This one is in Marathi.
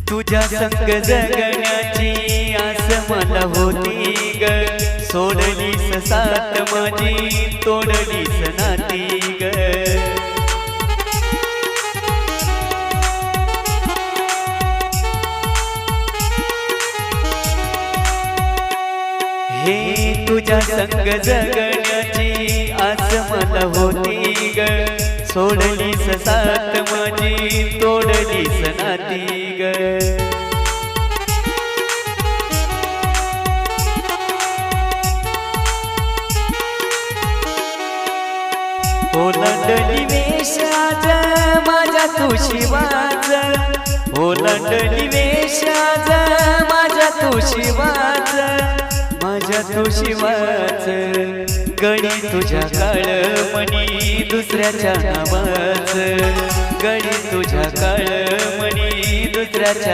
तुझ्या संग जगण्याची आस मला होती ग, सोडलीस साथ माझी तोडलीस नाती ग। हे तुझ्या संग जगण्याची आस मला होती ग, सोडलीस साथ माझी तोडलीस नाती ग। ओलांडली वेशाच माझ्या तुशिवाच, ओलांडली वेशाच माझ्या तुशिवाच, माझ्या तुशिवाच। गडी तुझ्या काळमणी दुसऱ्याच्या नावाच, गडी तुझ्या काळमणी दुसऱ्याच्या